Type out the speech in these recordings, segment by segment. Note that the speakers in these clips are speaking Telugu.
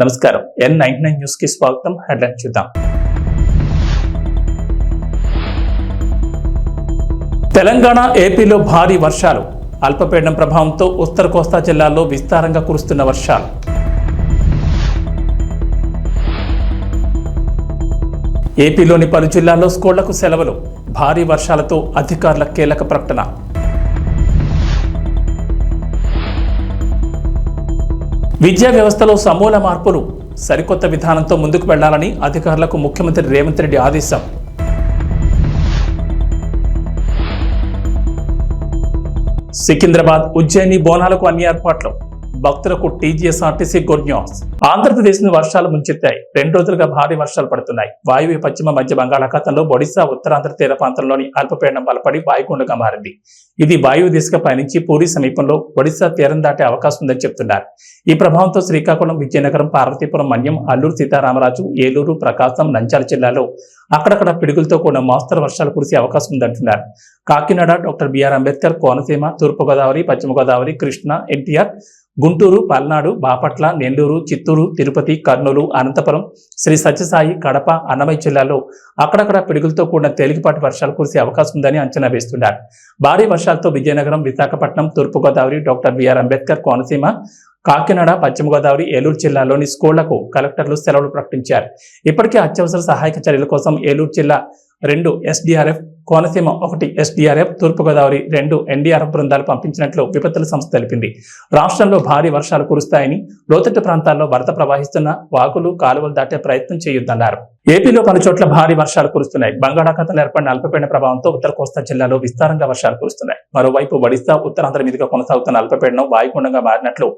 నమస్కారం. N99 న్యూస్ కి స్వాగతం. హెడ్లైన్ చూద్దాం. తెలంగాణ, ఏపీలో భారీ వర్షాలు. అల్పపీడనం ప్రభావంతో ఉత్తర కోస్తా జిల్లాల్లో విస్తారంగా కురుస్తున్న వర్షాలు. ఏపీలోని పలు జిల్లాల్లో స్కూళ్లకు సెలవులు. భారీ వర్షాలతో అధికారుల కీలక ప్రకటన. విద్యా వ్యవస్థలో సమూల మార్పులు. సరికొత్త విధానంతో ముందుకు వెళ్లాలని అధికారులకు ముఖ్యమంత్రి రేవంత్ రెడ్డి ఆదేశం. సికింద్రాబాద్, ఉజ్జయిని బోనాలకు అన్ని ఏర్పాట్లు. భక్తులకు టీజీఎస్ఆర్టీసీ గుడ్ న్యూస్. ఆంధ్రప్రదేశ్ ను వర్షాలు ముంచెత్తాయి. 2 రోజులుగా భారీ వర్షాలు పడుతున్నాయి. వాయువ్య పశ్చిమ మధ్య బంగాళాఖాతంలో ఒడిశా, ఉత్తరాంధ్ర తీర ప్రాంతంలోని అల్పపీడనం బలపడి వాయుగుండంగా మారింది. ఇది వాయువు దిశగా పయనించి పూరి సమీపంలో ఒడిశా తీరం దాటే అవకాశం ఉందని చెబుతున్నారు. ఈ ప్రభావంతో శ్రీకాకుళం, విజయనగరం, పార్వతీపురం, మన్యం, అల్లూరు సీతారామరాజు, ఏలూరు, ప్రకాశం, నంద్యాల జిల్లాలో అక్కడక్కడ పిడుగులతో కూడిన మోస్తరు వర్షాలు కురిసే అవకాశం ఉందంటున్నారు. కాకినాడ, డాక్టర్ బిఆర్ అంబేద్కర్, కోనసీమ, తూర్పుగోదావరి, పశ్చిమ గోదావరి, కృష్ణా, ఎన్టీఆర్, గుంటూరు, పల్నాడు, బాపట్ల, నెల్లూరు, చిత్తూరు, తిరుపతి, కర్నూలు, అనంతపురం, శ్రీ సత్యసాయి, కడప, అన్నమయ్య జిల్లాలో అక్కడక్కడ పిడుగులతో కూడిన తేలికపాటి వర్షాలు కురిసే అవకాశం ఉందని అంచనా వేస్తున్నారు. భారీ వర్షాలతో విజయనగరం, విశాఖపట్నం, తూర్పుగోదావరి, డాక్టర్ బిఆర్ అంబేద్కర్, కోనసీమ, కాకినాడ, పశ్చిమ గోదావరి, ఏలూరు జిల్లాలోని స్కూళ్లకు కలెక్టర్లు సెలవులు ప్రకటించారు. ఇప్పటికే అత్యవసర సహాయక చర్యల కోసం ఏలూరు జిల్లా 2 SDRF, కోనసీమ 1 SDRF, తూర్పుగోదావరి 2 NDRF బృందాలు పంపించినట్లు విపత్తుల సంస్థ తెలిపింది. రాష్ట్రంలో భారీ వర్షాలు కురుస్తాయని, లోతట్టు ప్రాంతాల్లో వరద ప్రవహిస్తున్న వాగులు, కాలువలు దాటే ప్రయత్నం చేయొద్దన్నారు. ఏపీలో పలు చోట్ల భారీ వర్షాలు కురుస్తున్నాయి. బంగాళాఖాతంలో ఏర్పడిన అల్పపీడన ప్రభావంతో ఉత్తర కోస్తా జిల్లాలో విస్తారంగా వర్షాలు కురుస్తున్నాయి. మరోవైపు ఒడిశా, ఉత్తరాంధ్ర మీదుగా కొనసాగుతున్న అల్పపీడనం వాయుగుండంగా మారినట్లు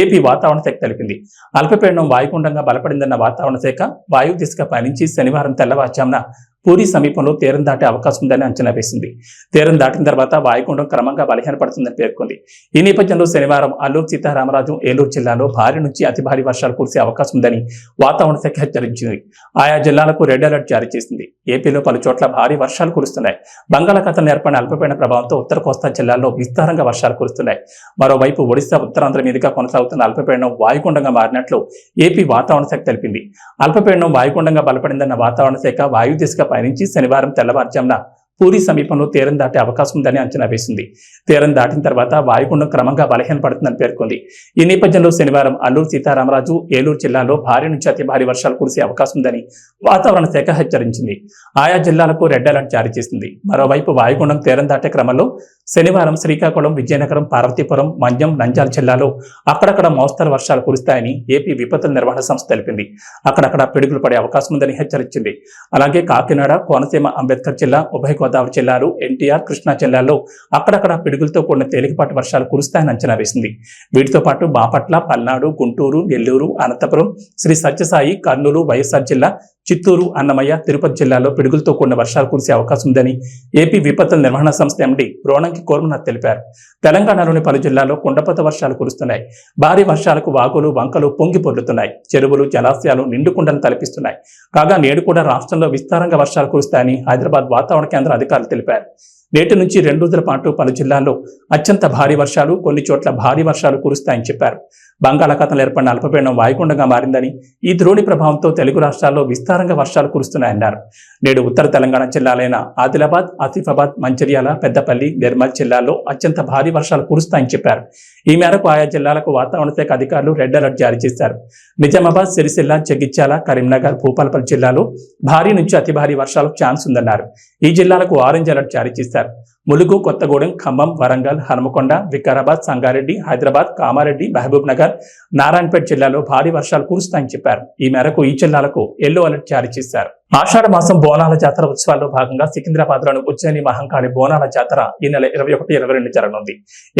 ఏపీ వాతావరణ శాఖ తెలిపింది. అల్పపీడనం వాయుగుండంగా బలపడిందన్న వాతావరణ శాఖ వాయువు దిశగా పయనించి శనివారం తెల్లవారుజామున పూరి సమీపంలో తీరం దాటే అవకాశం ఉందని అంచనా వేసింది. తీరం దాటిన తర్వాత వాయుగుండం క్రమంగా బలహీనపడుతుందని పేర్కొంది. ఈ నేపథ్యంలో శనివారం అల్లూరు సీతారామరాజు, ఏలూరు జిల్లాలో భారీ నుంచి అతి భారీ వర్షాలు కురిసే అవకాశం ఉందని వాతావరణ శాఖ హెచ్చరించింది. ఆయా జిల్లాలకు రెడ్ అలర్ట్ జారీ చేసింది. ఏపీలో పలు చోట్ల భారీ వర్షాలు కురుస్తున్నాయి. బంగాళాఖాతంలో ఏర్పడిన అల్పపీడన ప్రభావంతో ఉత్తర కోస్తా జిల్లాల్లో విస్తారంగా వర్షాలు కురుస్తున్నాయి. మరోవైపు ఒడిశా, ఉత్తరాంధ్ర మీదుగా కొనసాగుతున్న అల్పపీడనం వాయుగుండంగా మారినట్లు ఏపీ వాతావరణ శాఖ తెలిపింది. అల్పపీడనం వాయుగుండంగా బలపడిందన్న వాతావరణ శాఖ వాయు దిశగా పయనించి శనివారం తెల్లవారుజామున పూరి సమీపంలో తీరం దాటే అవకాశం ఉందని అంచనా వేసింది. తీరం దాటిన తర్వాత వాయుగుండం క్రమంగా బలహీనపడుతుందని పేర్కొంది. ఈ నేపథ్యంలో శనివారం అల్లూరు సీతారామరాజు, ఏలూరు జిల్లాలో భారీ నుంచి అతి భారీ వర్షాలు కురిసే అవకాశం ఉందని వాతావరణ శాఖ హెచ్చరించింది. ఆయా జిల్లాలకు రెడ్ అలర్ట్ జారీ చేసింది. మరోవైపు వాయుగుండం తీరం దాటే క్రమంలో శనివారం శ్రీకాకుళం, విజయనగరం, పార్వతీపురం, మన్యం, నంద్యాల జిల్లాలో అక్కడక్కడ మోస్తరు వర్షాలు కురుస్తాయని ఏపీ విపత్తుల నిర్వహణ సంస్థ తెలిపింది. అక్కడక్కడ పిడుగులు పడే అవకాశం ఉందని హెచ్చరించింది. అలాగే కాకినాడ, కోనసీమ, అంబేద్కర్ జిల్లా, ఉభయ గోదావరి జిల్లాలు, ఎన్టీఆర్, కృష్ణా జిల్లాల్లో అక్కడక్కడ పిడుగులతో కూడిన తేలికపాటి వర్షాలు కురుస్తాయని అంచనా వేసింది. వీటితో పాటు బాపట్ల, పల్నాడు, గుంటూరు, నెల్లూరు, అనంతపురం, శ్రీ సత్యసాయి, కర్నూలు, వైఎస్ఆర్ జిల్లా, చిత్తూరు, అన్నమయ్య, తిరుపతి జిల్లాలో పిడుగులతో కూడిన వర్షాలు కురిసే అవకాశం ఉందని ఏపీ విపత్తుల నిర్వహణ సంస్థ ఎండీ రోణంకి కోర్మనాథ్ తెలిపారు. తెలంగాణలోని పలు జిల్లాల్లో కుండపోత వర్షాలు కురుస్తున్నాయి. భారీ వర్షాలకు వాగులు, వంకలు పొంగి పొర్లుతున్నాయి. చెరువులు, జలాశయాలు నిండుకుండను తలపిస్తున్నాయి. కాగా నేడు కూడా రాష్ట్రంలో విస్తారంగా వర్షాలు కురుస్తాయని హైదరాబాద్ వాతావరణ కేంద్ర అధికారులు తెలిపారు. నేటి నుంచి 2 రోజుల పాటు పలు జిల్లాల్లో అత్యంత భారీ వర్షాలు, కొన్ని చోట్ల భారీ వర్షాలు కురుస్తాయని చెప్పారు. బంగాళాఖాతంలో ఏర్పడిన అల్పపీడనం వాయుగుండంగా మారిందని, ఈ ద్రోణి ప్రభావంతో తెలుగు రాష్ట్రాల్లో విస్తారంగా వర్షాలు కురుస్తున్నాయన్నారు. నేడు ఉత్తర తెలంగాణ జిల్లాలైన ఆదిలాబాద్, ఆసిఫాబాద్, మంచిర్యాల, పెద్దపల్లి, నిర్మల్ జిల్లాల్లో అత్యంత భారీ వర్షాలు కురుస్తాయని చెప్పారు. ఈ మేరకు ఆయా జిల్లాలకు వాతావరణ శాఖ అధికారులు రెడ్ అలర్ట్ జారీ చేశారు. నిజామాబాద్, సిరిసిల్ల, జగిత్యాల, కరీంనగర్, భూపాలపల్లి జిల్లాలో భారీ నుంచి అతి భారీ వర్షాలకు ఛాన్స్ ఉందన్నారు. ఈ జిల్లాలకు ఆరెంజ్ అలర్ట్ జారీ చేశారు. ములుగు, కొత్తగూడెం, ఖమ్మం, వరంగల్, హనుమకొండ, వికారాబాద్, సంగారెడ్డి, హైదరాబాద్, కామారెడ్డి, మహబూబ్ నగర్, నారాయణపేట జిల్లాలో భారీ వర్షాలు కురుస్తాయని చెప్పారు. ఈ మేరకు ఈ జిల్లాలకు ఎల్లో అలర్ట్ జారీ చేశారు. ఆషాఢ మాసం బోనాల జాతర ఉత్సవాల్లో భాగంగా సికింద్రాబాద్ లోని ఉజ్జయిని మహంకాళి బోనాల జాతర ఈ నెల 21, 22 జరగనుంది.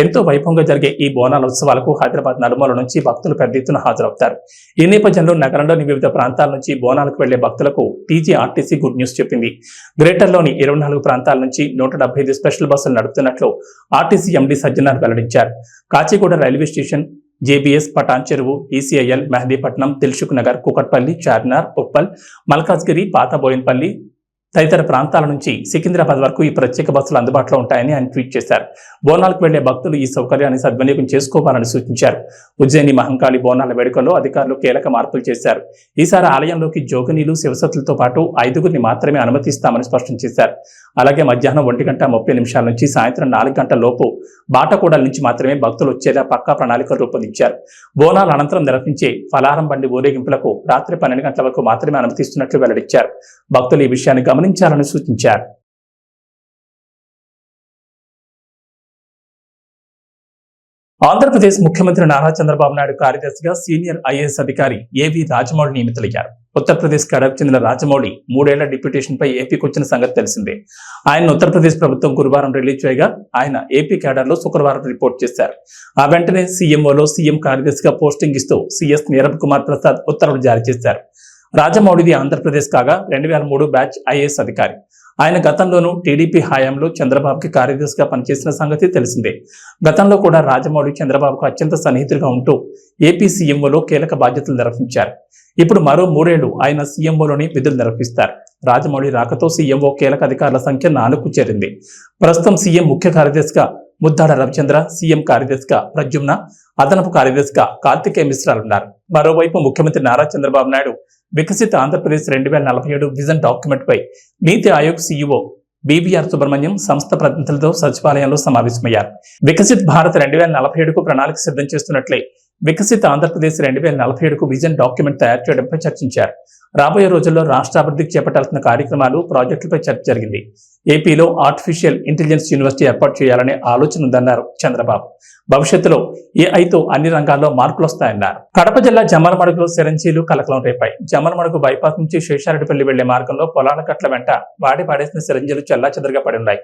ఎంతో వైభవంగా జరిగే ఈ బోనాల ఉత్సవాలకు హైదరాబాద్ నలుమూల నుంచి భక్తులు పెద్ద ఎత్తున హాజరవుతారు. ఈ నేపథ్యంలో నగరంలోని వివిధ ప్రాంతాల నుంచి బోనాలకు వెళ్లే భక్తులకు టీజీఆర్టీసీ గుడ్ న్యూస్ చెప్పింది. గ్రేటర్లోని 24 ప్రాంతాల నుంచి 175 స్పెషల్ బస్సులు నడుపుతున్నట్లు ఆర్టీసీ ఎండీ సజ్జనార్ వెల్లడించారు. Kachiguda railway station, JBS, Patancheru, ECIL, Mehdipatnam, Dilsukhnagar, Kukatpally, Charminar, Uppal, Malkajgiri, పాత బోయిన్పల్లి తదితర ప్రాంతాల నుంచి సికింద్రాబాద్ వరకు ఈ ప్రత్యేక బస్సులు అందుబాటులో ఉంటాయని ఆయన ట్వీట్ చేశారు. బోనాలకు వెళ్లే భక్తులు ఈ సౌకర్యాన్ని సద్వినియోగం చేసుకోవాలని సూచించారు. ఉజ్జయిని మహంకాళి బోనాల వేడుకల్లో అధికారులు కీలక మార్పులు చేశారు. ఈసారి ఆలయంలోకి జోగినీలు, శివసత్తులతో పాటు 5గురిని మాత్రమే అనుమతిస్తామని స్పష్టం చేశారు. అలాగే మధ్యాహ్నం 1:30 నుంచి సాయంత్రం 4 గంటల లోపు బాటకూడల నుంచి మాత్రమే భక్తులు వచ్చేలా పక్కా ప్రణాళికలు రూపొందించారు. బోనాల అనంతరం నిర్వహించే ఫలారం బండి ఊరేగింపులకు రాత్రి 12 గంటల వరకు మాత్రమే అనుమతిస్తున్నట్లు వెల్లడించారు. భక్తులు ఈ విషయాన్ని గమనించాలని సూచించారు. ఆంధ్రప్రదేశ్ ముఖ్యమంత్రి నారా చంద్రబాబు నాయుడు కార్యదర్శిగా సీనియర్ ఐఏఎస్ అధికారి ఏవి రాజమౌళి నియమితులయ్యారు. ఉత్తరప్రదేశ్ కేడర్కు చెందిన రాజమౌళి 3 ఏళ్ల డిప్యూటేషన్పై ఏపీకి వచ్చిన సంగతి తెలిసిందే. ఆయన ఉత్తరప్రదేశ్ ప్రభుత్వం గురువారం రిలీజ్ చేయగా ఆయన ఏపీ కేడర్లో శుక్రవారం రిపోర్ట్ చేశారు. ఆ వెంటనే సీఎంఓలో సీఎం కార్యదర్శిగా పోస్టింగ్ ఇస్తూ సీఎస్ నీరబ్ కుమార్ ప్రసాద్ ఉత్తర్వులు జారీ చేశారు. రాజమౌళిది ఆంధ్రప్రదేశ్ కాగా 2003 బ్యాచ్ ఐఏఎస్ అధికారి. ఆయన గతంలోనూ టీడీపీ హయాంలో చంద్రబాబుకి కార్యదర్శిగా పనిచేసిన సంగతి తెలిసిందే. గతంలో కూడా రాజమౌళి చంద్రబాబుకు అత్యంత సన్నిహితుడిగా ఉంటూ ఏపీ సీఎంఓలో కీలక బాధ్యతలు నిర్వహించారు. ఇప్పుడు మరో 3 ఏళ్లు ఆయన సీఎంఓలోని విధులు నిర్వహిస్తారు. రాజమౌళి రాకతో సీఎంఓ కీలక అధికారుల సంఖ్య 4కు చేరింది. ప్రస్తుతం సీఎం ముఖ్య కార్యదర్శిగా ముద్దాడ రవిచంద్ర, సీఎం కార్యదర్శిగా ప్రద్యుమ్న, అదనపు కార్యదర్శిగా కార్తికేయ మిశ్రాలున్నారు. మరోవైపు ముఖ్యమంత్రి నారా చంద్రబాబు నాయుడు వికసిత ఆంధ్రప్రదేశ్ 2047 విజన్ డాక్యుమెంట్ పై నీతి ఆయోగ్ సీఈఓ బీవీఆర్ సుబ్రహ్మణ్యం సంస్థ ప్రతినిధులతో సచివాలయంలో సమావేశమయ్యారు. వికసిత్ భారత్ 2047కు ప్రణాళిక సిద్ధం చేస్తున్నట్లే వికసిత ఆంధ్రప్రదేశ్ 2047కు విజన్ డాక్యుమెంట్ తయారు చేయడంపై చర్చించారు. రాబోయే రోజుల్లో రాష్ట్ర అభివృద్ధికి చేపట్టాల్సిన కార్యక్రమాలు, ప్రాజెక్టులపై చర్చ జరిగింది. ఏపీలో ఆర్టిఫిషియల్ ఇంటెలిజెన్స్ యూనివర్సిటీ ఏర్పాటు చేయాలనే ఆలోచన ఉందన్నారు చంద్రబాబు. భవిష్యత్తులో ఏఐతో అన్ని రంగాల్లో మార్పులు వస్తాయన్నారు. కడప జిల్లా జమ్మలమడుగులో సిరంజీలు కలకలం రేపాయి. జమ్మలమడుగు బైపాస్ నుంచి శేషారెడ్డిపల్లి వెళ్లే మార్గంలో పొలాల కట్ల వెంట పాడేసిన సిరంజీలు చెల్లాచెదరుగా పడి ఉన్నాయి.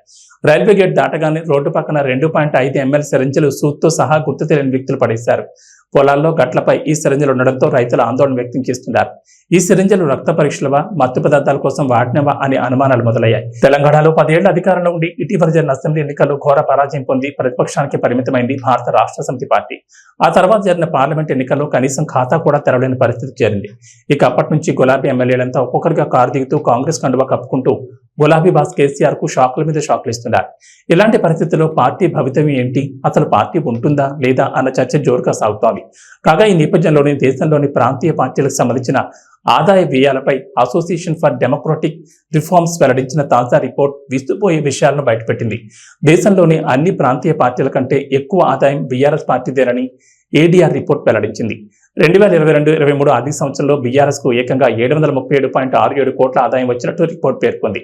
రైల్వే గేట్ దాటగానే రోడ్డు పక్కన 2.5 ml సిరంజీలు సూత్తో సహా గుర్తు తెలియని వ్యక్తులు పడేశారు. పొలాల్లో గట్లపై ఈ సిరంజీలు ఉండడంతో రైతులు ఆందోళన వ్యక్తం చేస్తున్నారు. ఈ సిరంజీలు రక్త పరీక్షలవా, మత్తు పదార్థాల కోసం వాడినవా అనే అనుమానాలు మొదలయ్యాయి. తెలంగాణలో 10 ఏళ్ల అధికారంలో ఉండి ఇటీవల జరిగిన అసెంబ్లీ ఎన్నికల్లో ఘోర పరాజయం పొంది ప్రతిపక్షానికి పరిమితమైంది భారత రాష్ట్ర సమితి పార్టీ. ఆ తర్వాత జరిగిన పార్లమెంట్ ఎన్నికల్లో కనీసం ఖాతా కూడా తెరవలేని పరిస్థితి చేరింది. ఇక అప్పటి నుంచి గులాబీ ఎమ్మెల్యేలంతా ఒక్కొక్కరిగా కారు దిగుతూ కాంగ్రెస్ కండువా కప్పుకుంటూ గులాబీ బాస్ కేసీఆర్ కు షాకుల మీద షాకులు ఇస్తున్నారు. ఇలాంటి పరిస్థితుల్లో పార్టీ భవితవ్యం ఏంటి, అసలు పార్టీ ఉంటుందా లేదా అన్న చర్చ జోరుగా సాగుతోంది. కాగా ఈ నేపథ్యంలోని దేశంలోని ప్రాంతీయ పార్టీలకు సంబంధించిన ఆదాయ వ్యయాలపై అసోసియేషన్ ఫర్ డెమోక్రటిక్ రిఫార్మ్స్ వెల్లడించిన తాజా రిపోర్ట్ విస్తుపోయే విషయాలను బయటపెట్టింది. దేశంలోని అన్ని ప్రాంతీయ పార్టీల కంటే ఎక్కువ ఆదాయం బీఆర్ఎస్ పార్టీదేనని ఏడీఆర్ రిపోర్ట్ వెల్లడించింది. 2022-23 ఆర్థిక సంవత్సరంలో బీఆర్ఎస్ కు ఏకంగా 737.67 కోట్ల ఆదాయం వచ్చినట్టు రిపోర్ట్ పేర్కొంది.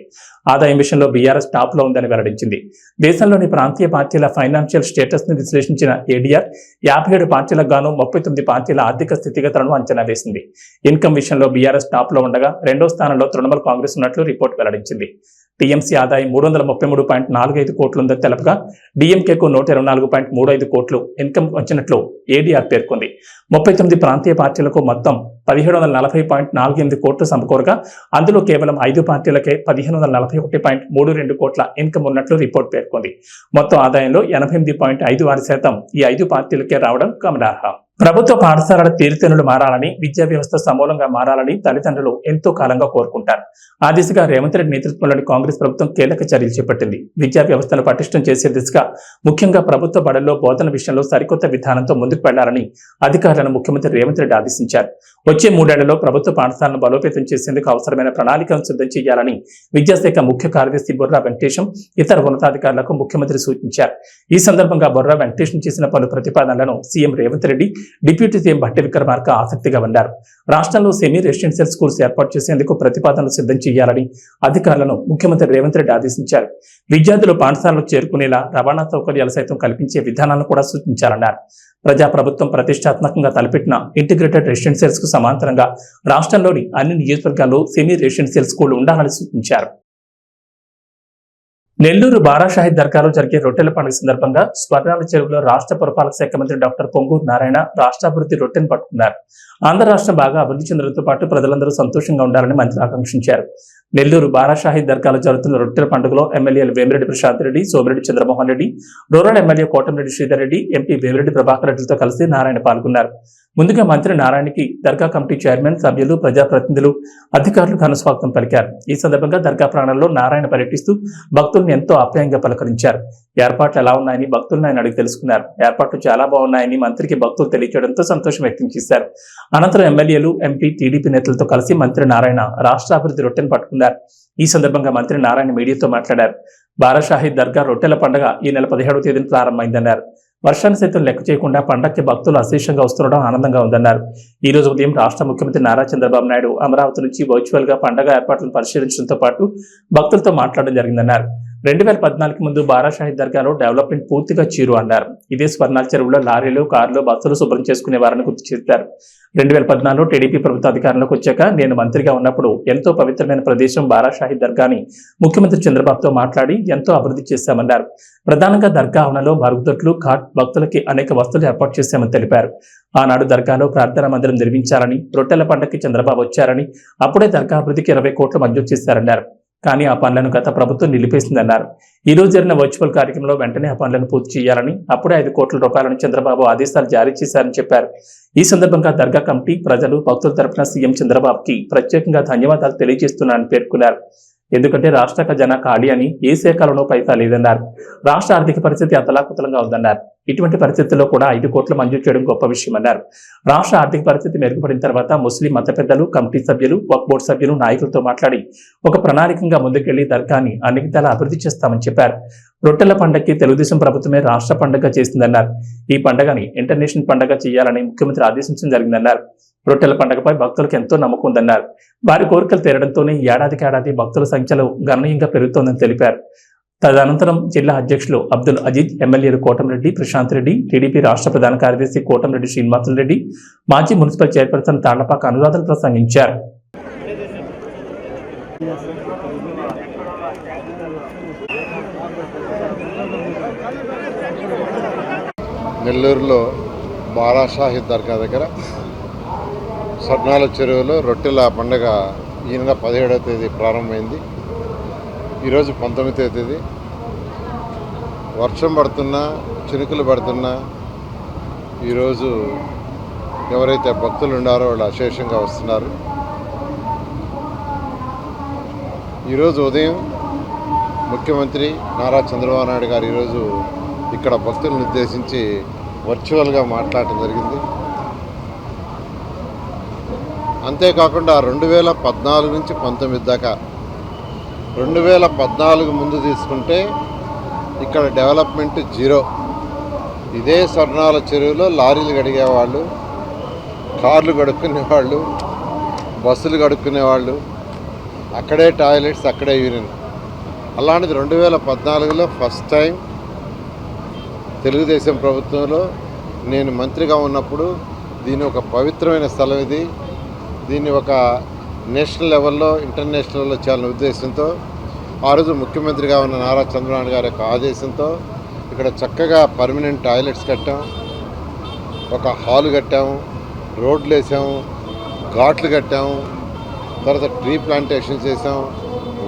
ఆదాయం విషయంలో బీఆర్ఎస్ టాప్ లో ఉందని వెల్లడించింది. దేశంలోని ప్రాంతీయ పార్టీల ఫైనాన్షియల్ స్టేటస్ ను విశ్లేషించిన ఏడీఆర్ 57 పార్టీలకు గాను 39 పార్టీల ఆర్థిక స్థితిగతులను అంచనా వేసింది. ఇన్కమ్ విషయంలో బీఆర్ఎస్ టాప్ లో ఉండగా 2వ స్థానంలో తృణమూల్ కాంగ్రెస్ ఉన్నట్లు రిపోర్ట్ వెల్లడించింది. టీఎంసీ ఆదాయం 333.45 కోట్లు ఉందని తెలపగా డీఎంకేకు 124.35 కోట్లు ఇన్కమ్ వచ్చినట్లు ఏడీఆర్ పేర్కొంది. 39 ప్రాంతీయ పార్టీలకు మొత్తం 1740.48 కోట్లు సమకూరగా అందులో కేవలం 5 పార్టీలకే 1541.32 కోట్ల ఇన్కమ్ ఉన్నట్లు రిపోర్ట్ పేర్కొంది. మొత్తం ఆదాయంలో 88.56% ఈ 5 పార్టీలకే రావడం గమనార్హం. ప్రభుత్వ పాఠశాలల తీరుతెన్నులు మారాలని, విద్యా వ్యవస్థ సమూలంగా మారాలని తల్లిదండ్రులు ఎంతో కాలంగా కోరుకుంటారు. ఆ దిశగా రేవంత్ రెడ్డి నేతృత్వంలోని కాంగ్రెస్ ప్రభుత్వం కీలక చర్యలు చేపట్టింది. విద్యా వ్యవస్థను పటిష్టం చేసే దిశగా ముఖ్యంగా ప్రభుత్వ బడుల్లో బోధన విషయంలో సరికొత్త విధానంతో ముందుకు వెళ్లాలని అధికారులను ముఖ్యమంత్రి రేవంత్ రెడ్డి ఆదేశించారు. వచ్చే 3 ఏళ్లలో ప్రభుత్వ పాఠశాలను బలోపేతం చేసేందుకు అవసరమైన ప్రణాళికలను సిద్ధం చేయాలని విద్యాశాఖ ముఖ్య కార్యదర్శి బొర్రా వెంకటేశం ఇతర ఉన్నతాధికారులకు ముఖ్యమంత్రి సూచించారు. ఈ సందర్భంగా బొర్రా వెంకటేశం చేసిన పలు ప్రతిపాదనలను CM Revanth Reddy, deputy CM Bhatti Vikramarka ఆసక్తిగా ఉన్నారు. రాష్ట్రంలో సెమీ రెసిడెన్షియల్ స్కూల్స్ ఏర్పాటు చేసేందుకు ప్రతిపాదనలు సిద్ధం చేయాలని అధికారులను ముఖ్యమంత్రి రేవంత్ రెడ్డి ఆదేశించారు. విద్యార్థులు పాఠశాలకు చేరుకునేలా రవాణా సౌకర్యాలు సైతం కల్పించే విధానాలను కూడా సూచించారన్నారు. ప్రజాప్రభుత్వం ప్రతిష్టాత్మకంగా తలపెట్టిన ఇంటిగ్రేటెడ్ రెసిడెన్షియల్స్ కు సమాంతరంగా రాష్ట్రంలోని అన్ని నియోజకవర్గాల్లో సెమీ రెసిడెన్షియల్ స్కూల్ ఉండాలని సూచించారు. నెల్లూరు బారాషాహి దర్గాలో జరిగే రొట్టెల పండుగ సందర్భంగా స్వర్ణాల చెరువులో రాష్ట్ర పురపాలక శాఖ మంత్రి డాక్టర్ పొంగూరు నారాయణ రాష్ట్రాభివృద్ధి రొట్టెను పట్టుకున్నారు. ఆంధ్ర రాష్ట్రం బాగా అభివృద్ధి చెందడంతో పాటు ప్రజలందరూ సంతోషంగా ఉండాలని మంత్రి ఆకాంక్షించారు. నెల్లూరు బారాషాహి దర్గాలో జరుగుతున్న రొట్టెల పండుగలో ఎమ్మెల్యేలు Vemireddy Prashanth Reddy, Somireddy Chandramohan Reddy, rural MLA Kotamreddy Sridhar Reddy, MP Vemireddy Prabhakar రెడ్డితో కలిసి నారాయణ పాల్గొన్నారు. ముందుగా మంత్రి నారాయణకి దర్గా కమిటీ చైర్మన్, సభ్యులు, ప్రజాప్రతినిధులు, అధికారులు ఘనస్వాగతం పలికారు. ఈ సందర్భంగా దర్గా ప్రాంగణంలో నారాయణ పర్యటిస్తూ భక్తులను ఎంతో ఆప్యాయంగా పలకరించారు. ఏర్పాట్లు ఎలా ఉన్నాయని భక్తులను ఆయన అడిగి తెలుసుకున్నారు. ఏర్పాట్లు చాలా బాగున్నాయని మంత్రికి భక్తులు తెలియజేయడంతో సంతోషం వ్యక్తం చేశారు. అనంతరం ఎమ్మెల్యేలు, ఎంపీ, టీడీపీ నేతలతో కలిసి మంత్రి నారాయణ రాష్ట్ర అభివృద్ధి రొట్టెను పట్టుకున్నారు. ఈ సందర్భంగా మంత్రి నారాయణ మీడియాతో మాట్లాడారు. బారాషాహి దర్గా రొట్టెల పండుగ ఈ నెల 17వ తేదీన ప్రారంభమైందన్నారు. వర్షాన్ని సైతం లెక్క చేయకుండా పండగకి భక్తులు అశేషంగా వస్తుండడం ఆనందంగా ఉందన్నారు. ఈ రోజు ఉదయం రాష్ట్ర ముఖ్యమంత్రి నారా చంద్రబాబు నాయుడు అమరావతి నుంచి వర్చువల్ గా పండగ ఏర్పాట్లను పరిశీలించడంతో పాటు భక్తులతో మాట్లాడడం జరిగిందన్నారు. 2014 ముందు బారాషాహి దర్గాలో డెవలప్మెంట్ పూర్తిగా చీరు అన్నారు. ఇదే స్వర్ణాల చెరువులో లారీలు, కార్లు, బస్సులు శుభ్రం చేసుకునేవారని గుర్తు చేశారు. 2014లో టీడీపీ ప్రభుత్వ అధికారంలోకి వచ్చాక నేను మంత్రిగా ఉన్నప్పుడు ఎంతో పవిత్రమైన ప్రదేశం బారాషాహి దర్గాని ముఖ్యమంత్రి చంద్రబాబుతో మాట్లాడి ఎంతో అభివృద్ధి చేశామన్నారు. ప్రధానంగా దర్గా ఆవరణలో మరుగుదొడ్లు, ఘాట్, భక్తులకి అనేక వసతులు ఏర్పాటు చేశామని తెలిపారు. ఆనాడు దర్గాలో ప్రార్థనా మందిరం నిర్మించాలని, రొట్టెల పండగకి చంద్రబాబు వచ్చారని, అప్పుడే దర్గా అభివృద్ధికి 20 కోట్లు మంజూరు చేశారన్నారు. కానీ ఆ పనులను గత ప్రభుత్వం నిలిపేసిందన్నారు. ఈ రోజు జరిగిన వర్చువల్ కార్యక్రమంలో వెంటనే ఆ పనులను పూర్తి చేయాలని, అప్పుడే 5 కోట్ల రూపాయలను చంద్రబాబు ఆదేశాలు జారీ చేశారని చెప్పారు. ఈ సందర్భంగా దర్గా కమిటీ, ప్రజలు, భక్తుల తరపున సీఎం చంద్రబాబుకి ప్రత్యేకంగా ధన్యవాదాలు తెలియజేస్తున్నానని పేర్కొన్నారు. ఎందుకంటే రాష్ట్ర ఖజానా ఖాళీ అని, ఏ శాఖలోనూ పైసా లేదన్నారు. రాష్ట్ర ఆర్థిక పరిస్థితి అతలాకుతలంగా ఉందన్నారు. ఇటువంటి పరిస్థితుల్లో కూడా 5 కోట్లు మంజూరు చేయడం గొప్ప విషయమన్నారు. రాష్ట్ర ఆర్థిక పరిస్థితి మెరుగుపడిన తర్వాత ముస్లిం మత పెద్దలు, కమిటీ సభ్యులు, వక్ఫ్ బోర్డు సభ్యులు, నాయకులతో మాట్లాడి ఒక ప్రణాళికంగా ముందుకెళ్లి దర్గాని అన్ని విధాలా అభివృద్ధి చేస్తామని చెప్పారు. రొట్టెల పండగకి తెలుగుదేశం ప్రభుత్వమే రాష్ట్ర పండుగ చేసిందన్నారు. ఈ పండుగని ఇంటర్నేషనల్ పండుగ చేయాలని ముఖ్యమంత్రి ఆదేశించడం జరిగిందన్నారు. రొట్టెల పండుగపై భక్తులకు ఎంతో నమ్మకం ఉందన్నారు. వారి కోరికలు తీరడంతోనే ఏడాదికేడాది భక్తుల సంఖ్యలో గణనీయంగా పెరుగుతోందని తెలిపారు. తదనంతరం జిల్లా అధ్యక్షులు అబ్దుల్ అజీజ్, ఎమ్మెల్యేలు కోటమిరెడ్డి ప్రశాంత్ రెడ్డి, టీడీపీ రాష్ట్ర ప్రధాన కార్యదర్శి కోటమిరెడ్డి శ్రీనివాసులరెడ్డి, మాజీ మున్సిపల్ చైర్పర్సన్ తాళ్లపాక అనురాధలు ప్రసంగించారు. నెల్లూరులో బారాషాహి దర్గా దగ్గర స్వర్ణాల చెరువులో రొట్టెల పండుగ ఈ నెల 17వ తేదీ ప్రారంభమైంది. ఈరోజు 19వ తేదీ. వర్షం పడుతున్నా, చినుకులు పడుతున్నా ఈరోజు ఎవరైతే భక్తులు ఉన్నారో వాళ్ళు అశేషంగా వస్తున్నారు. ఈరోజు ఉదయం ముఖ్యమంత్రి నారా చంద్రబాబు నాయుడు గారు ఈరోజు ఇక్కడ భక్తులను ఉద్దేశించి వర్చువల్గా మాట్లాడటం జరిగింది. అంతేకాకుండా 2014 నుంచి 19 దాకా, 2014 ముందు తీసుకుంటే ఇక్కడ డెవలప్మెంట్ జీరో. ఇదే స్వర్ణాల చెరువులో లారీలు కడిగేవాళ్ళు, కార్లు కడుక్కునేవాళ్ళు, బస్సులు కడుక్కునేవాళ్ళు, అక్కడే టాయిలెట్స్, అక్కడే యూరిన్. అలాంటిది 2014లో ఫస్ట్ టైం తెలుగుదేశం ప్రభుత్వంలో నేను మంత్రిగా ఉన్నప్పుడు దీన్ని ఒక పవిత్రమైన స్థలం ఇది, దీన్ని ఒక నేషనల్ లెవెల్లో, ఇంటర్నేషనల్ లెవెల్లో చేయాలనే ఉద్దేశంతో ఆ రోజు ముఖ్యమంత్రిగా ఉన్న నారా చంద్రబాబు గారి యొక్క ఆదేశంతో ఇక్కడ చక్కగా పర్మనెంట్ టాయిలెట్స్ కట్టాం, ఒక హాల్ కట్టాము, రోడ్లు వేసాము, ఘాట్లు కట్టాము, తర్వాత ట్రీ ప్లాంటేషన్ చేసాం,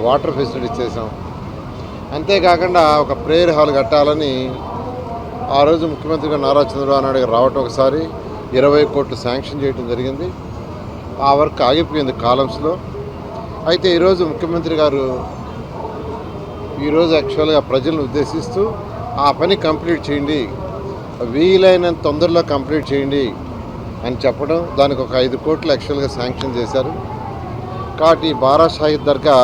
వాటర్ ఫెసిలిటీస్ చేసాం. అంతేకాకుండా ఒక ప్రేయర్ హాల్ కట్టాలని ఆ రోజు ముఖ్యమంత్రిగా నారా చంద్రబాబు నాయుడు గారు రావటం, ఒకసారి 20 కోట్లు శాంక్షన్ చేయడం జరిగింది. ఆ వర్క్ ఆగిపోయింది కాలమ్స్లో. అయితే ఈరోజు ముఖ్యమంత్రి గారు ఈరోజు యాక్చువల్గా ప్రజలను ఉద్దేశిస్తూ ఆ పని కంప్లీట్ చేయండి, వీలైనంత తొందరలో కంప్లీట్ చేయండి అని చెప్పడం, దానికి ఒక 5 కోట్లు యాక్చువల్గా శాంక్షన్ చేశారు. కాబట్టి బారాషాహి దర్గా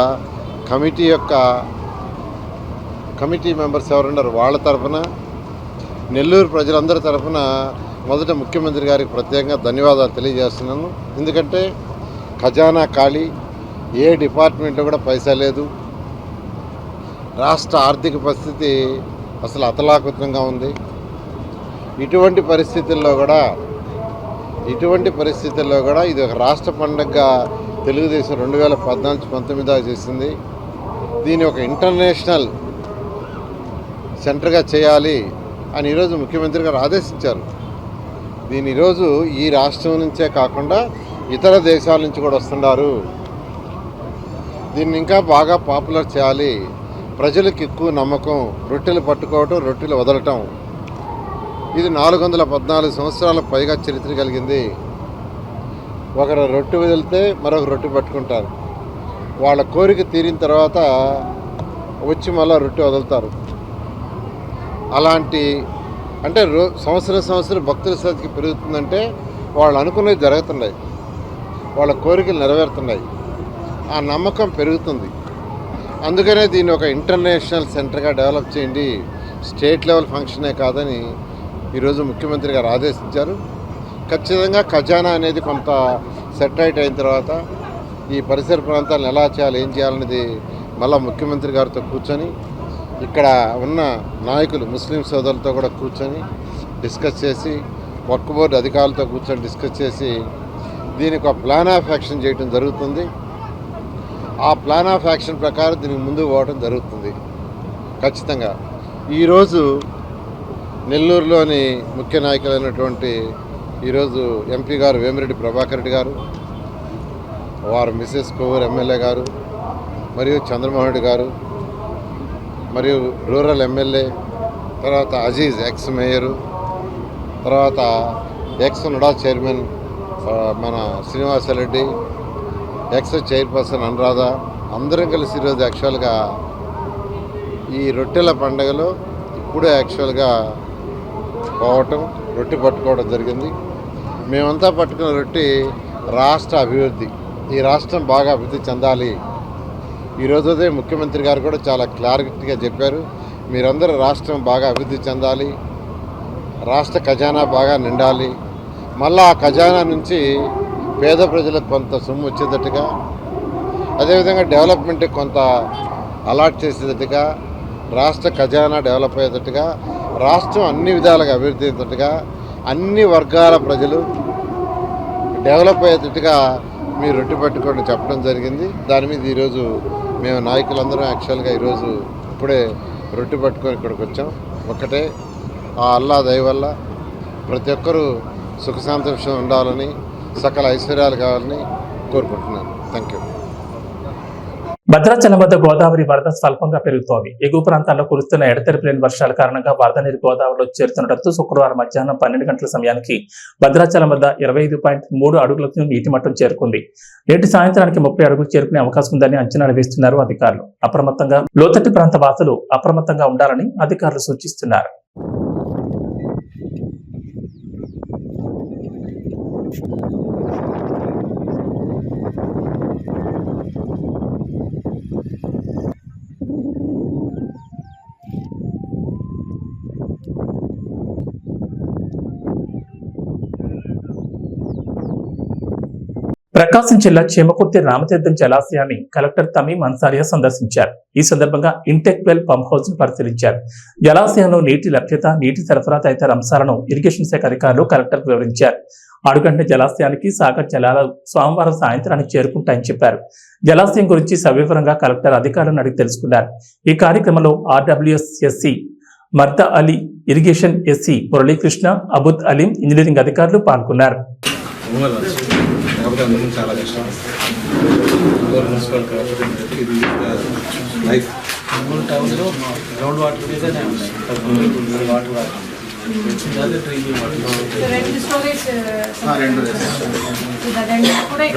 కమిటీ మెంబర్స్ ఎవరున్నారు వాళ్ళ తరఫున, నెల్లూరు ప్రజలందరి తరఫున మొదట ముఖ్యమంత్రి గారికి ప్రత్యేకంగా ధన్యవాదాలు తెలియజేస్తున్నాను. ఎందుకంటే ఖజానా ఖాళీ, ఏ డిపార్ట్మెంట్లో కూడా పైసా లేదు, రాష్ట్ర ఆర్థిక పరిస్థితి అసలు అతలాకుతంగా ఉంది. ఇటువంటి పరిస్థితుల్లో కూడా ఇది ఒక రాష్ట్ర పండుగగా తెలుగుదేశం 2014-19 చేసింది. దీన్ని ఒక ఇంటర్నేషనల్ సెంటర్గా చేయాలి అని ఈరోజు ముఖ్యమంత్రి గారు ఆదేశించారు. దీని ఈరోజు ఈ రాష్ట్రం నుంచే కాకుండా ఇతర దేశాల నుంచి కూడా వస్తున్నారు. దీన్ని ఇంకా బాగా పాపులర్ చేయాలి. ప్రజలకు ఎక్కువ నమ్మకం, రొట్టెలు పట్టుకోవటం, రొట్టెలు వదలటం. ఇది 414 సంవత్సరాల పైగా చరిత్ర కలిగింది. ఒకరు రొట్టె వదిలితే మరొక రొట్టె పట్టుకుంటారు. వాళ్ళ కోరిక తీరిన తర్వాత వచ్చి మళ్ళీ రొట్టె వదులుతారు. అలాంటి అంటే సంవత్సరం భక్తుల సంఖ్య పెరుగుతుందంటే వాళ్ళు అనుకున్నవి జరుగుతున్నాయి, వాళ్ళ కోరికలు నెరవేరుతున్నాయి, ఆ నమ్మకం పెరుగుతుంది. అందుకనే దీన్ని ఒక ఇంటర్నేషనల్ సెంటర్గా డెవలప్ చేయండి, స్టేట్ లెవెల్ ఫంక్షనే కాదని ఈరోజు ముఖ్యమంత్రి గారు ఆదేశించారు. ఖచ్చితంగా ఖజానా అనేది కొంత సెటరైట్ అయిన తర్వాత ఈ పరిసర ప్రాంతాలను ఎలా చేయాలి, ఏం చేయాలనేది మళ్ళీ ముఖ్యమంత్రి గారితో కూర్చొని ఇక్కడ ఉన్న నాయకులు ముస్లిం సోదరులతో కూడా కూర్చొని డిస్కస్ చేసి, వర్క్ బోర్డు అధికారులతో కూర్చొని డిస్కస్ చేసి దీనికి ఒక ప్లాన్ ఆఫ్ యాక్షన్ చేయడం జరుగుతుంది. ఆ ప్లాన్ ఆఫ్ యాక్షన్ ప్రకారం దీనికి ముందుకు పోవడం జరుగుతుంది. ఖచ్చితంగా ఈరోజు నెల్లూరులోని ముఖ్య నాయకులైనటువంటి ఈరోజు ఎంపీ గారు వేమిరెడ్డి ప్రభాకర్ రెడ్డి గారు, వారు మిసెస్ కోవూరు ఎమ్మెల్యే గారు, మరియు చంద్రమోహన్ రెడ్డి గారు, మరియు రూరల్ ఎమ్మెల్యే, తర్వాత అజీజ్ ఎక్స్ మేయరు, తర్వాత ఎక్స్ నుడా చైర్మన్ మన శ్రీనివాసరెడ్డి, ఎక్స్ చైర్పర్సన్ అనురాధ, అందరం కలిసి ఈరోజు యాక్చువల్గా ఈ రొట్టెల పండుగలో ఇప్పుడే యాక్చువల్గా పోవటం, రొట్టె పట్టుకోవడం జరిగింది. మేమంతా పట్టుకున్న రొట్టె రాష్ట్ర అభివృద్ధి, ఈ రాష్ట్రం బాగా అభివృద్ధి చెందాలి. ఈరోజు అదే ముఖ్యమంత్రి గారు కూడా చాలా క్లారిటీగా చెప్పారు, మీరందరూ రాష్ట్రం బాగా అభివృద్ధి చెందాలి, రాష్ట్ర ఖజానా బాగా నిండాలి, మళ్ళీ ఆ ఖజానా నుంచి పేద ప్రజలకు కొంత సొమ్ము వచ్చేటట్టుగా, అదేవిధంగా డెవలప్మెంట్కి కొంత అలాట్ చేసేటట్టుగా, రాష్ట్ర ఖజానా డెవలప్ అయ్యేటట్టుగా, రాష్ట్రం అన్ని విధాలుగా అభివృద్ధి అయ్యేటట్టుగా, అన్ని వర్గాల ప్రజలు డెవలప్ అయ్యేటట్టుగా మీరు రొట్టె పట్టుకోండి చెప్పడం జరిగింది. దాని మీద ఈరోజు మేము నాయకులందరం యాక్చువల్గా ఈరోజు ఇప్పుడే రొట్టె పట్టుకొని ఇక్కడికి వచ్చాం. ఒక్కటే ఆ అల్లా దయ వల్ల ప్రతి ఒక్కరూ సుఖ సంతోషం ఉండాలని, సకల ఐశ్వర్యాలు కావాలని కోరుకుంటున్నాను. Thank you. భద్రాచలం వద్ద గోదావరి వరద స్వల్పంగా పెరుగుతోంది. ఎగువ ప్రాంతాల్లో కురుస్తున్న ఎడతెరిపిలేని వర్షాల కారణంగా వరద నీరు గోదావరిలో చేరుతుండటంతో శుక్రవారం మధ్యాహ్నం 12 గంటల సమయానికి భద్రాచలం వద్ద 25.3 అడుగులకు నీటి మట్టం చేరుకుంది. నేటి సాయంత్రానికి 30 అడుగులు చేరుకునే అవకాశం ఉందని అంచనాలు వేస్తున్నారు అధికారులు. అప్రమత్తంగా లోతట్టు ప్రాంత వాసులు అప్రమత్తంగా ఉండాలని అధికారులు సూచిస్తున్నారు. ప్రకాశం జిల్లా చేమకుర్తి రామతీర్థం జలాశయాన్ని కలెక్టర్ తమీం అన్సారియా సందర్శించారు. ఈ సందర్భంగా ఇంటెక్ వెల్ పంప్ హౌస్ ను పరిశీలించారు. జలాశయంలో నీటి లభ్యత, నీటి సరఫరా తదితర అంశాలను ఇరిగేషన్ శాఖ అధికారులు కలెక్టర్ వివరించారు. ఆడుగంట జలాశయానికి సాగర్ జలాలు సోమవారం సాయంత్రానికి చేరుకుంటాయని చెప్పారు. జలాశయం గురించి సవివరంగా కలెక్టర్ అధికారులను అడిగి తెలుసుకున్నారు. ఈ కార్యక్రమంలో RWS SE Marda Ali, irrigation SE Muralikrishna, Abud Aleem, engineering అధికారులు పాల్గొన్నారు. చాలా కష్టం. మున్సిపల్ కార్పొరేషన్ ఇది లైఫ్ టౌన్లో గ్రౌండ్ వాటర్ మీదనే ఉన్నాయి. వాటర్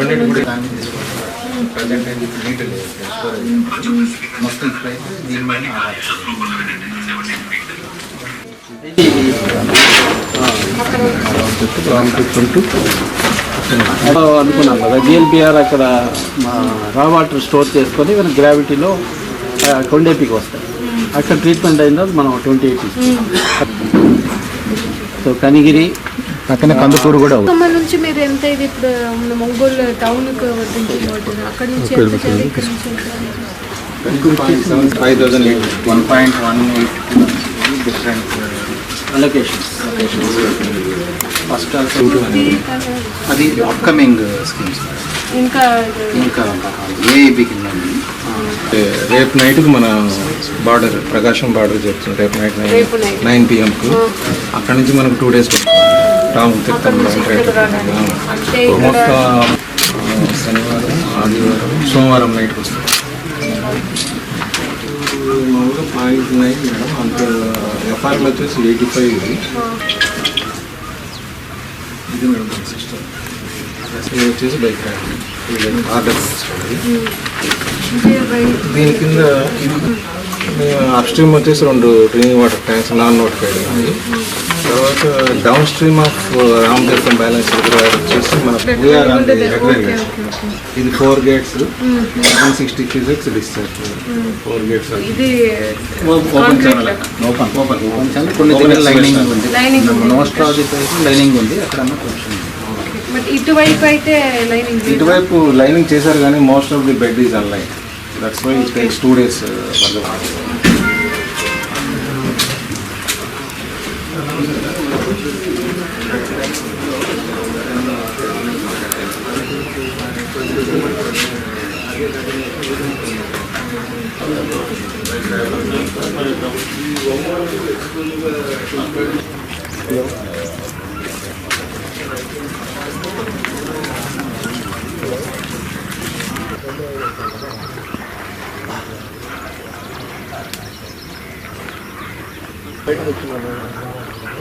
రెండు కూడా దాన్ని తీసుకుంటాం. ప్రజెంట్ అయితే నీట్ లేదు మొత్తం ఇప్పుడైతే దీని మీద అనుకున్నాం కదా. జిఎల్పిఆర్ అక్కడ రా వాటర్ స్టోర్ చేసుకొని మన గ్రావిటీలో కొండేపికి వస్తాయి. అక్కడ ట్రీట్మెంట్ అయిన తర్వాత మనం 28 సో కనిగిరి పక్కన కందుకూరు కూడా నుంచి మీరు ఎంత ఇది ఇప్పుడు ఒంగోలు టౌన్కి అక్కడ నుంచి 5,000 లీటర్స్ 1.18 డిఫరెంట్ లొకేషన్స్. ఫస్ట్ అది అప్కమింగ్ స్కీమ్స్. ఇంకా ఏఐబి కింద రేపు నైట్కి మన బార్డర్ ప్రకాశం బార్డర్ చెప్తుంది. రేపు నైట్ 9 PM అక్కడ నుంచి మనకు 2 days రామతీర్థం మొత్తం శనివారం, ఆదివారం, సోమవారం నైట్కి వస్తుంది. ఇది నైట్ మేడం అంత ఎఫ్ఆర్ఎల్ వచ్చేసి 85 ఇది. ఇది మేడం సిస్టమ్ ఇది వచ్చేసి బైక్ ఆర్డర్ సిస్టమ్ ఇది. దీని కింద అప్ స్ట్రీమ్ వచ్చేసి 2 drinking water tanks non notified ఉన్నాయి. తర్వాత downstream of Ramatheertham balance reservoir వచ్చేసి మన ఇది 4 gates 160 cusecs discharge 4 gates open channel కొన్ని దగ్గర లైనింగ్ ఉంది, మోస్ట్ ఆఫ్ ది లైనింగ్ ఉంది. అక్కడ ఇటువైపు అయితే లైనింగ్ ఇటువైపు లైనింగ్ చేశారు కానీ most of the bed is unlined. That's why it takes 2 days for the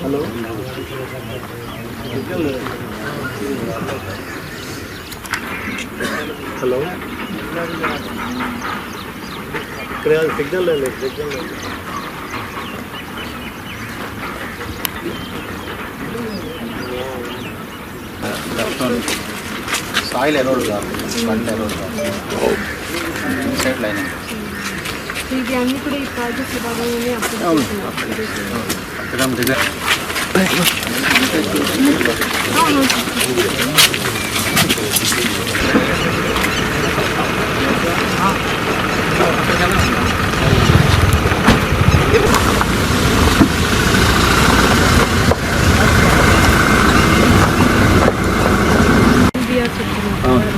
hello hello ఇక్కడ సిగ్నల్ లేదు, సిగ్నల్ లేదు. సాయిల్ ఎరోడ్ కాదు, పంట ఎరోడ్ కాదు. సైడ్ లైనింగ్ ఇది అన్ని కూడా ఈ ప్రాజెక్ట్ భాగంలోనే అప్పుడు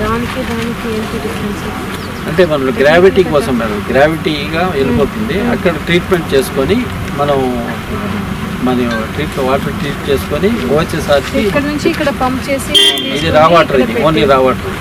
దానికి ఏంటి డిఫరెన్స్? అంటే మనం గ్రావిటీ కోసం మేడం, గ్రావిటీగా వెళ్ళిపోతుంది. అక్కడ ట్రీట్మెంట్ చేసుకొని మనం వాటర్ ట్రీట్ చేసుకొని వచ్చేసరికి ఇక్కడ నుంచి ఇక్కడ పంప్ చేసి ఇది రా వాటర్, ఇది ఓన్లీ రా వాటర్.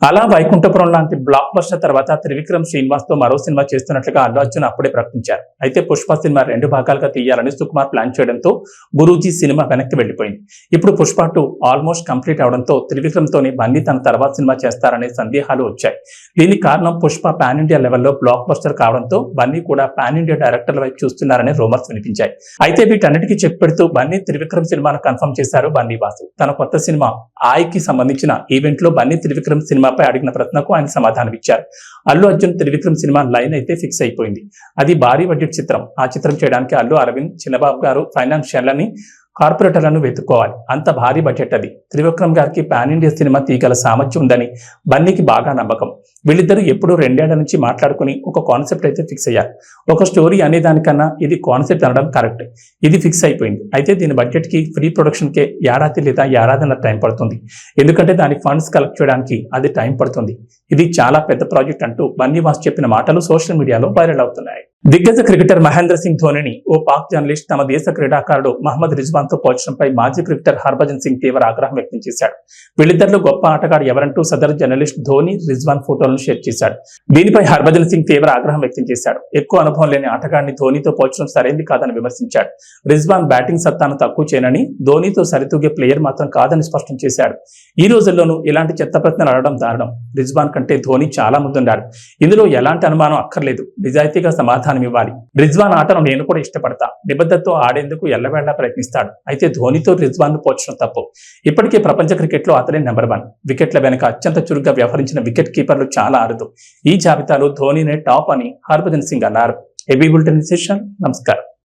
అలా వైకుంఠపురం లాంటి బ్లాక్ బస్టర్ తర్వాత త్రివిక్రమ్ శ్రీనివాస్ తో మరో సినిమా చేస్తున్నట్లుగా అల్లు అర్జున్ అప్పుడే ప్రకటించారు. అయితే పుష్ప సినిమా 2 భాగాలుగా తీయాలని సుకుమార్ ప్లాన్ చేయడంతో గురూజీ సినిమా వెనక్కి వెళ్లిపోయింది. ఇప్పుడు పుష్ప 2 ఆల్మోస్ట్ కంప్లీట్ అవడంతో త్రివిక్రమ్ తోని బన్నీ తన తర్వాత సినిమా చేస్తారనే సందేహాలు వచ్చాయి. దీనికి కారణం పుష్ప పాన్ ఇండియా లెవెల్లో బ్లాక్ బస్టర్ కావడంతో బన్నీ కూడా పాన్ ఇండియా డైరెక్టర్ల వైపు చూస్తున్నారనే రూమర్స్ వినిపించాయి. అయితే వీటన్నిటికీ చెప్పెడుతూ బన్నీ త్రివిక్రమ్ సినిమాను కన్ఫర్మ్ చేశారు బన్నీ వాసు. తన కొత్త సినిమా ఆయకి సంబంధించిన ఈవెంట్ లో బన్నీ త్రివిక్రమ్ సినిమాపై అడిగిన ప్రశ్నకు ఆయన సమాధానం ఇచ్చారు. అల్లు అర్జున్ త్రివిక్రమ్ సినిమా లైన్ అయితే ఫిక్స్ అయిపోయింది. అది భారీ బడ్జెట్ చిత్రం. ఆ చిత్రం చేయడానికి అల్లు అరవింద్, చిన్నబాబు గారు ఫైనాన్షియల్ అని కార్పొరేటర్లను వెతుక్కోవాలి. అంత భారీ బడ్జెట్ అది. త్రివిక్రమ్ గారికి పాన్ ఇండియా సినిమా తీగల సామర్థ్యం ఉందని బన్నీకి బాగా నమ్మకం. వీళ్ళిద్దరూ ఎప్పుడూ 2 ఏళ్ల నుంచి మాట్లాడుకుని ఒక కాన్సెప్ట్ అయితే ఫిక్స్ అయ్యారు. ఒక స్టోరీ అనేదానికన్నా ఇది కాన్సెప్ట్ అనడం కరెక్ట్. ఇది ఫిక్స్ అయిపోయింది. అయితే దీని బడ్జెట్ కి ప్రీ ప్రొడక్షన్ కే ఏడాది లేదా ఏడాదిన్నర టైం పడుతుంది. ఎందుకంటే దాని ఫండ్స్ కలెక్ట్ చేయడానికి అది టైం పడుతుంది. ఇది చాలా పెద్ద ప్రాజెక్ట్ అంటూ బన్నీవాస్ చెప్పిన మాటలు సోషల్ మీడియాలో వైరల్ అవుతున్నాయి. దిగ్గజ క్రికెటర్ మహేంద్ర సింగ్ ధోనిని ఓ పాక్ జర్నలిస్ట్ తమ దేశ క్రీడాకారుడు మహమ్మద్ రిజ్వాన్ తో పోల్చడంపై మాజీ క్రికెటర్ హర్భజన్ సింగ్ తీవ్ర ఆగ్రహం వ్యక్తం చేశాడు. వీళ్ళిద్దరిలో గొప్ప ఆటగాడు ఎవరంటూ సదరు జర్నలిస్ట్ ధోని రిజ్వాన్ ఫోటోలను షేర్ చేశాడు. దీనిపై హర్భజన్ సింగ్ తీవ్ర ఆగ్రహం వ్యక్తం చేశాడు. ఎక్కువ అనుభవం లేని ఆటగాడిని ధోనితో పోల్చడం సరైంది కాదని విమర్శించాడు. రిజ్వాన్ బ్యాటింగ్ సత్తాను తక్కువ చేయనని, ధోనితో సరితూగే ప్లేయర్ మాత్రం కాదని స్పష్టం చేశాడు. ఈ రోజుల్లోనూ ఇలాంటి చెత్త ప్రశ్నలు అడగడం దారుణం. రిజ్వాన్ కంటే ధోని చాలా ముందున్నాడు. ఇందులో ఎలాంటి అనుమానం అక్కర్లేదు. నిజాయితీగా సమాధానం ఇవ్వాలి. రిజ్వాన్ ఆటను నేను కూడా ఇష్టపడతా. నిబద్ధతతో ఆడేందుకు ఎల్లవేళలా ప్రయత్నిస్తాడు. అయితే ధోనితో రిజ్వాన్ ను పోల్చడం తప్పు. ఇప్పటికే ప్రపంచ క్రికెట్ లో అతనే నెంబర్ 1. వికెట్ల వెనుక అత్యంత చురుగ్గా వ్యవహరించిన వికెట్ కీపర్లు చాలా అరుదు. ఈ జాబితాలో ధోనినే టాప్ అని హర్భజన్ సింగ్ అన్నారు. AB bulletin session. నమస్కారం.